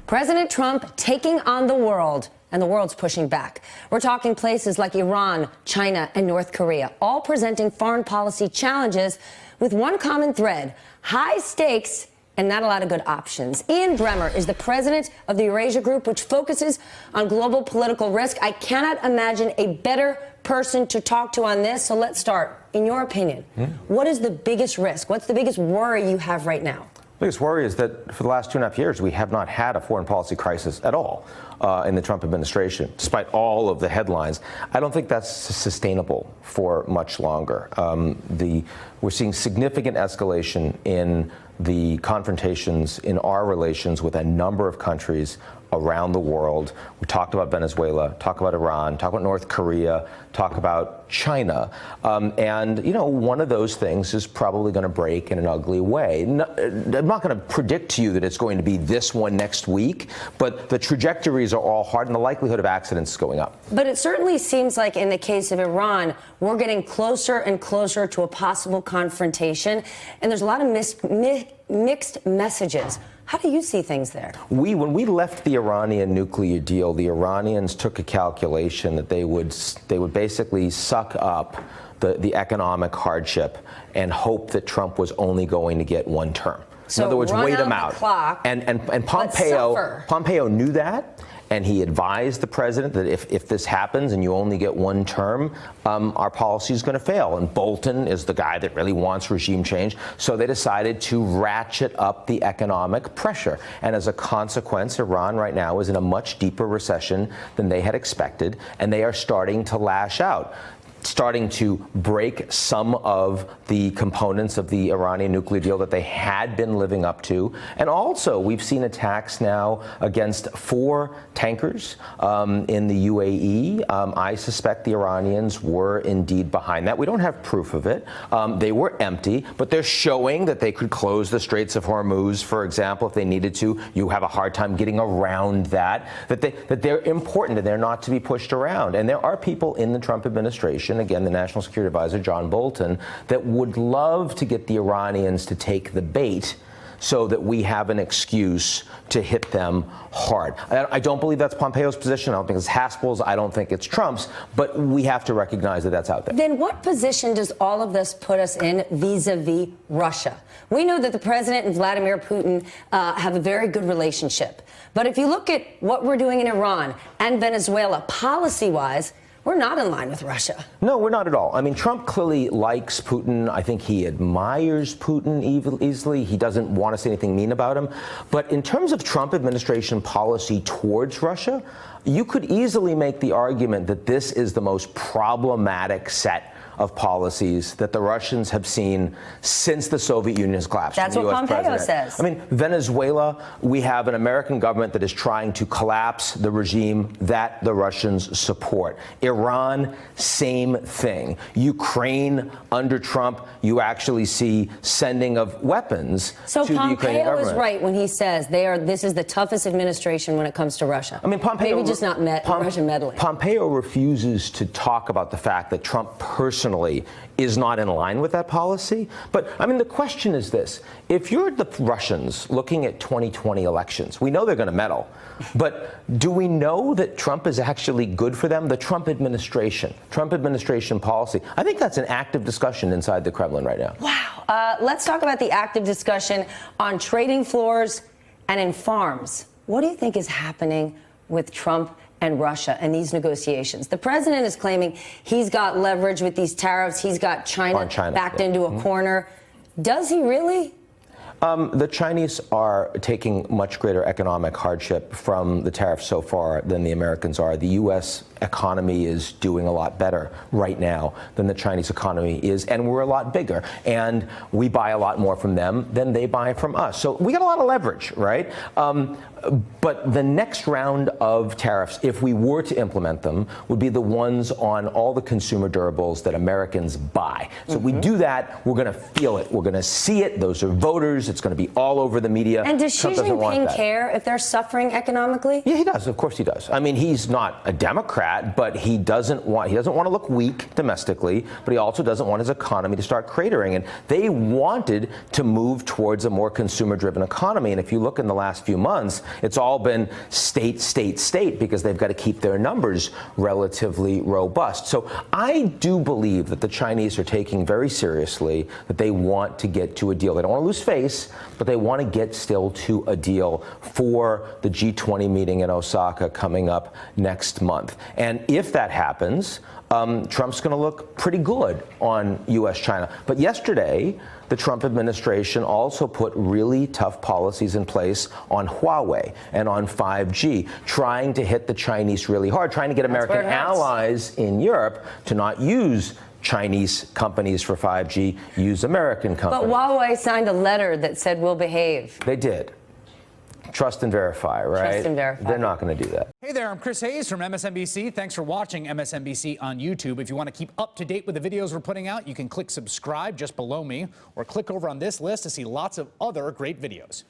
President Trump taking on the world, and the world's pushing back. We're talking places like Iran, China, and North Korea, all presenting foreign policy challenges with one common thread: high stakes and not a lot of good options. Ian Bremmer is the president of the Eurasia Group, which focuses on global political risk. I cannot imagine a better person to talk to on this. So let's start. In your opinion, what is the biggest risk? What's the biggest worry you have right now? The biggest worry is that for the last 2.5 years, we have not had a foreign policy crisis at all in the Trump administration, despite all of the headlines. I don't think that's sustainable for much longer. We're seeing significant escalation in the confrontations in our relations with a number of countries around the world. We talked about Venezuela, talk about Iran, talk about North Korea, talk about China. And, you know, one of those things is probably going to break in an ugly way. I'm not going to predict to you that it's going to be this one next week, but the trajectories are all hard and the likelihood of accidents is going up. But it certainly seems like in the case of Iran, we're getting closer and closer to a possible confrontation. And there's a lot of mixed messages. How do you see things there? When we left the Iranian nuclear deal, the Iranians took a calculation that they would basically suck up the economic hardship and hope that Trump was only going to get one term. So in other words, wait him out. And Pompeo knew that. And he advised the president that if this happens and you only get one term, our policy is going to fail. And Bolton is the guy that really wants regime change. So they decided to ratchet up the economic pressure. And as a consequence, Iran right now is in a much deeper recession than they had expected. And they are starting to lash out, starting to break some of the components of the Iranian nuclear deal that they had been living up to. And also, we've seen attacks now against 4 tankers in the UAE. I suspect the Iranians were indeed behind that. We don't have proof of it. They were empty, but they're showing that they could close the Straits of Hormuz, for example, if they needed to. You have a hard time getting around that they're important and they're not to be pushed around. And there are people in the Trump administration, again, the National Security Advisor, John Bolton, that would love to get the Iranians to take the bait so that we have an excuse to hit them hard. I don't believe that's Pompeo's position. I don't think it's Haspel's. I don't think it's Trump's. But we have to recognize that that's out there. Then what position does all of this put us in vis-a-vis Russia? We know that the president and Vladimir Putin have a very good relationship. But if you look at what we're doing in Iran and Venezuela, policy-wise, we're not in line with Russia. No, we're not at all. I mean, Trump clearly likes Putin. I think he admires Putin easily. He doesn't want to say anything mean about him. But in terms of Trump administration policy towards Russia, you could easily make the argument that this is the most problematic set of policies that the Russians have seen since the Soviet Union has collapsed. That's what Pompeo says. I mean, Venezuela, we have an American government that is trying to collapse the regime that the Russians support. Iran, same thing. Ukraine, under Trump, you actually see sending of weapons to the Ukrainian government. So Pompeo is right when he says this is the toughest administration when it comes to Russia. I mean, Pompeo, maybe just not Russian meddling. Pompeo refuses to talk about the fact that Trump personally is not in line with that policy. But, I mean, the question is this. If you're the Russians looking at 2020 elections, we know they're going to meddle. But do we know that Trump is actually good for them? The Trump administration policy, I think that's an active discussion inside the Kremlin right now. Wow. Let's talk about the active discussion on trading floors and in farms. What do you think is happening with Trump and Russia and these negotiations? The president is claiming he's got leverage with these tariffs. He's got China backed into a corner. Does he really? The Chinese are taking much greater economic hardship from the tariffs so far than the Americans are. The U.S. economy is doing a lot better right now than the Chinese economy is, and we're a lot bigger. And we buy a lot more from them than they buy from us. So we got a lot of leverage, right? But the next round of tariffs, if we were to implement them, would be the ones on all the consumer durables that Americans buy. So if we do that, we're going to feel it. We're going to see it. Those are voters. It's going to be all over the media. And does Xi Jinping care if they're suffering economically? Yeah, he does. Of course he does. I mean, he's not a Democrat. autocrat, but he doesn't want to look weak domestically, but he also doesn't want his economy to start cratering. And they wanted to move towards a more consumer-driven economy. And if you look in the last few months, it's all been state, state, state, because they've got to keep their numbers relatively robust. So I do believe that the Chinese are taking very seriously that they want to get to a deal. They don't want to lose face, but they want to get still to a deal for the G20 meeting in Osaka coming up next month. And if that happens, Trump's going to look pretty good on U.S.-China. But yesterday, the Trump administration also put really tough policies in place on Huawei and on 5G, trying to hit the Chinese really hard, trying to get American allies in Europe to not use Chinese companies for 5G, use American companies. But Huawei signed a letter that said we'll behave. They did. Trust and verify, right? Trust and verify. They're not going to do that. Hey there, I'm Chris Hayes from MSNBC. Thanks for watching MSNBC on YouTube. If you want to keep up to date with the videos we're putting out, you can click subscribe just below me or click over on this list to see lots of other great videos.